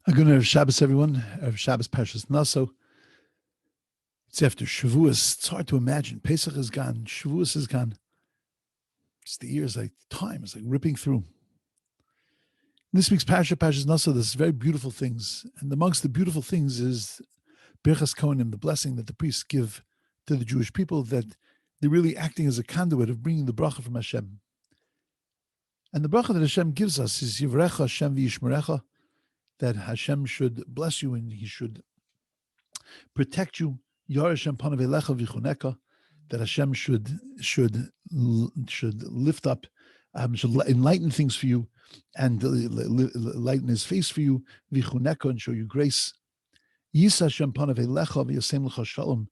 A good Erev Shabbos, everyone. Erev Shabbos, Parshas Naso. It's after Shavuos. It's hard to imagine. Pesach is gone. Shavuos is gone. It's the years, like time is like ripping through. In this week's Parshas Naso, there's very beautiful things. And amongst the beautiful things is Birchas Kohanim, the blessing that the priests give to the Jewish people, that they're really acting as a conduit of bringing the bracha from Hashem. And the bracha that Hashem gives us is Yivrecha Hashem v'yishmerecha, that Hashem should bless you and He should protect you. Yor Hashem panav elecha v'chuneka, that Hashem should lift up, should enlighten things for you, and lighten His face for you, v'chuneka, and show you grace. Yisa Hashem panav elecha v'yasem l'cha shalom,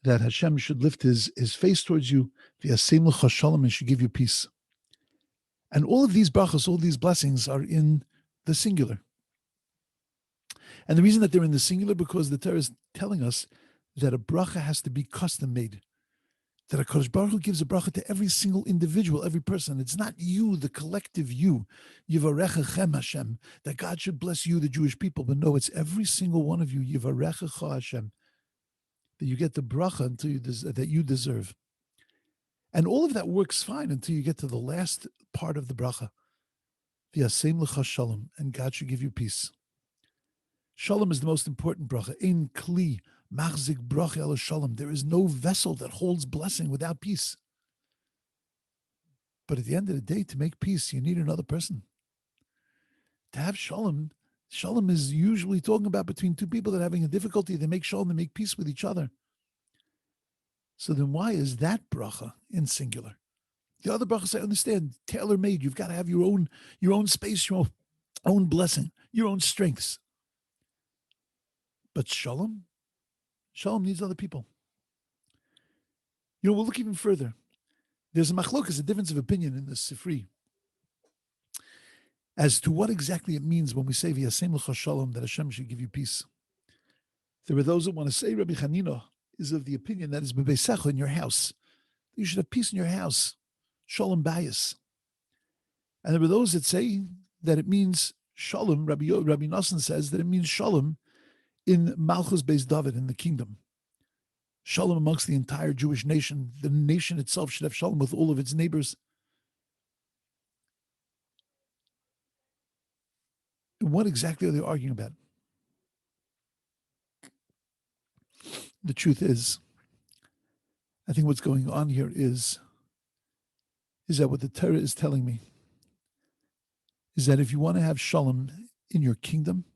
that Hashem should lift His face towards you, v'yasem l'cha shalom, and should give you peace. And all of these brachos, all these blessings are in the singular. And the reason that they're in the singular, because the Torah is telling us that a bracha has to be custom made. That HaKadosh Baruch Hu gives a bracha to every single individual, every person. It's not you, the collective you, Yivarechachem Hashem, that God should bless you, the Jewish people. But no, it's every single one of you, Yivarechacha Hashem, that you get the bracha that you deserve. And all of that works fine until you get to the last part of the bracha. V'yasem l'cha shalom, and God should give you peace. Shalom is the most important bracha. Ein kli machzik bracha el shalom. There is no vessel that holds blessing without peace. But at the end of the day, to make peace, you need another person. To have shalom, shalom is usually talking about between two people that are having a difficulty. They make shalom, they make peace with each other. So then why is that bracha in singular? The other brachas, I understand, tailor-made. You've got to have your own space, your own blessing, your own strengths. But shalom needs other people. We'll look even further. There's a machlokas, a difference of opinion in the Sifri, as to what exactly it means when we say v'yasem l'cha shalom, that Hashem should give you peace. There are those that want to say Rabbi Chanina is of the opinion that is b'beisecha, in your house. You should have peace in your house. Shalom bayis. And there are those that say that it means shalom. Rabbi Naso says that it means shalom in Malchus Beis David, in the kingdom. Shalom amongst the entire Jewish nation. The nation itself should have shalom with all of its neighbors. And what exactly are they arguing about? The truth is, I think what's going on here is that what the Torah is telling me is that if you want to have shalom in your kingdom,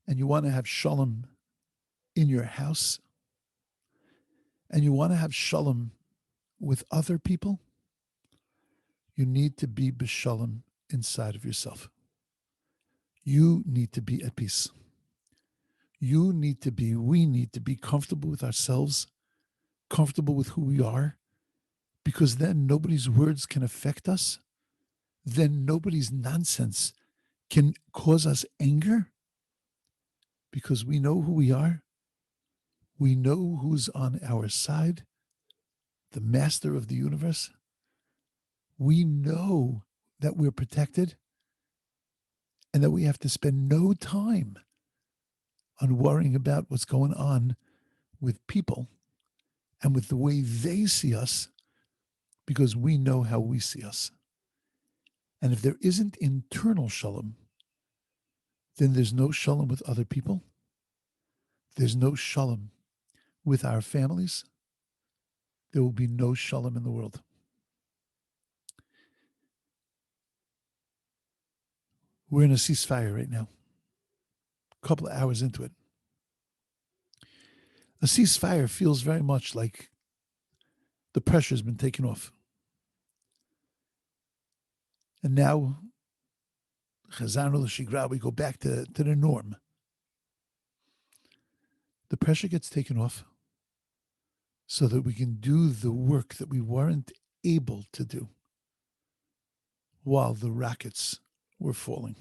and you want to have shalom in your house, and you want to have shalom with other people, you need to be b'shalom inside of yourself. You need to be at peace. We need to be comfortable with ourselves, comfortable with who we are, because then nobody's words can affect us. Then nobody's nonsense can cause us anger, because we know who we are. We know who's on our side, the master of the universe. We know that we're protected and that we have to spend no time on worrying about what's going on with people and with the way they see us, because we know how we see us. And if there isn't internal shalom, then there's no shalom with other people. There's no shalom with our families. There will be no shalom in the world. We're in a ceasefire right now, a couple of hours into it. A ceasefire feels very much like the pressure's been taken off. And now, Chazarnu l'shigra, we go back to the norm. The pressure gets taken off so that we can do the work that we weren't able to do while the rockets were falling.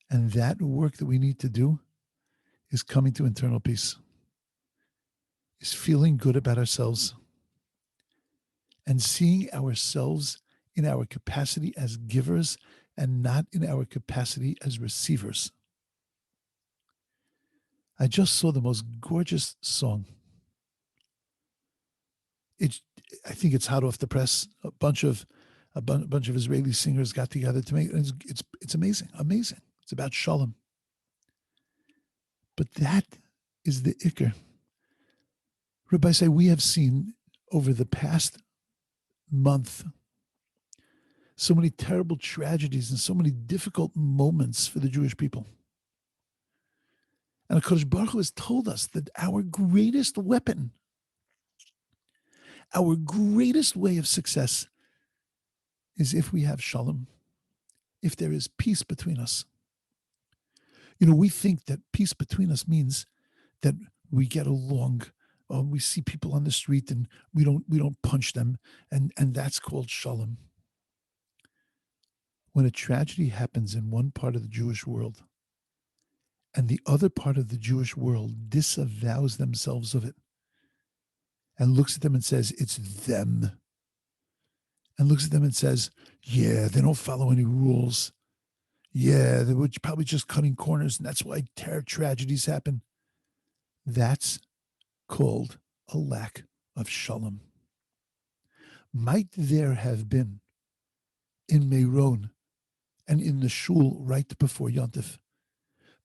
And that work that we need to do is coming to internal peace, is feeling good about ourselves and seeing ourselves in our capacity as givers and not in our capacity as receivers. I just saw the most gorgeous song. It's, I think it's hot off the press. A bunch of Israeli singers got together to make it. It's amazing, amazing. It's about shalom. But that is the ikr. Rabbi say we have seen over the past month so many terrible tragedies and so many difficult moments for the Jewish people. And HaKadosh Baruch Hu has told us that our greatest weapon, our greatest way of success is if we have shalom, if there is peace between us. You know, we think that peace between us means that we get along. We see people on the street and we don't punch them, and that's called shalom. When a tragedy happens in one part of the Jewish world, and the other part of the Jewish world disavows themselves of it, and looks at them and says, it's them, and looks at them and says, yeah, they don't follow any rules. Yeah, they were probably just cutting corners, and that's why tragedies happen. That's called a lack of shalom. Might there have been in Meron and in the shul right before Yontif,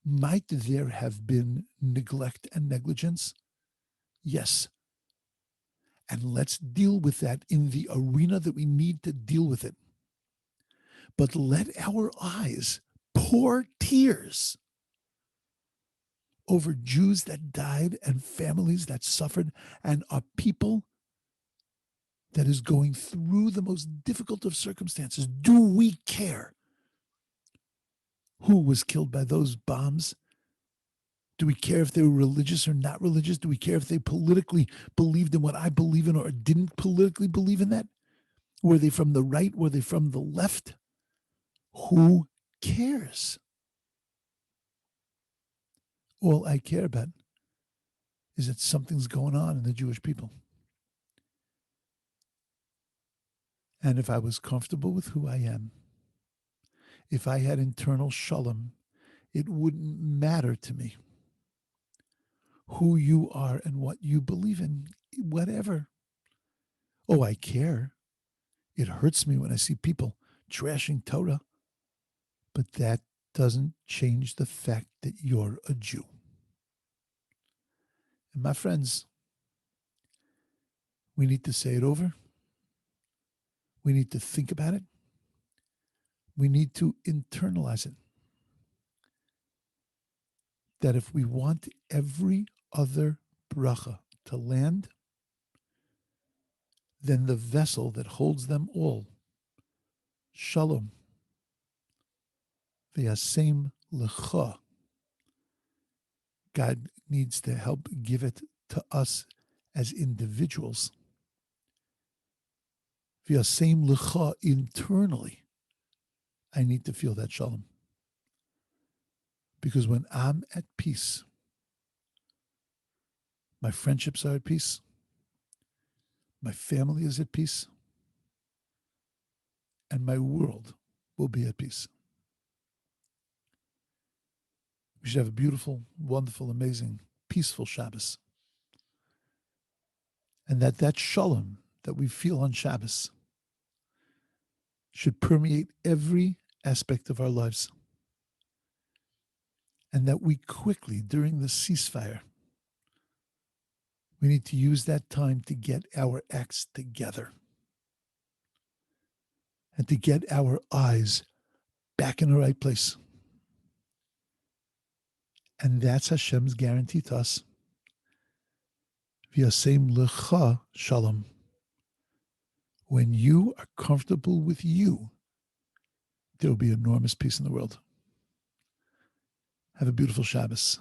might there have been neglect and negligence? Yes. And let's deal with that in the arena that we need to deal with it. But let our eyes pour tears over Jews that died and families that suffered and a people that is going through the most difficult of circumstances. Do we care who was killed by those bombs? Do we care if they were religious or not religious? Do we care if they politically believed in what I believe in or didn't politically believe in that? Were they from the right? Were they from the left? Who cares? All I care about is that something's going on in the Jewish people. And if I was comfortable with who I am, if I had internal shalom, it wouldn't matter to me who you are and what you believe in, whatever. Oh, I care. It hurts me when I see people trashing Torah, but that doesn't change the fact that you're a Jew. And my friends, we need to say it over. We need to think about it. We need to internalize it. That if we want every other bracha to land, then the vessel that holds them all, shalom, v'yasem lecha, God needs to help give it to us as individuals. V'yasem lecha internally, I need to feel that shalom. Because when I'm at peace, my friendships are at peace, my family is at peace, and my world will be at peace. We should have a beautiful, wonderful, amazing, peaceful Shabbos. And that shalom that we feel on Shabbos should permeate every aspect of our lives. And that we quickly, during the ceasefire, we need to use that time to get our acts together and to get our eyes back in the right place. And that's Hashem's guarantee to us. V'yasem lecha shalom. When you are comfortable with you, there will be enormous peace in the world. Have a beautiful Shabbos.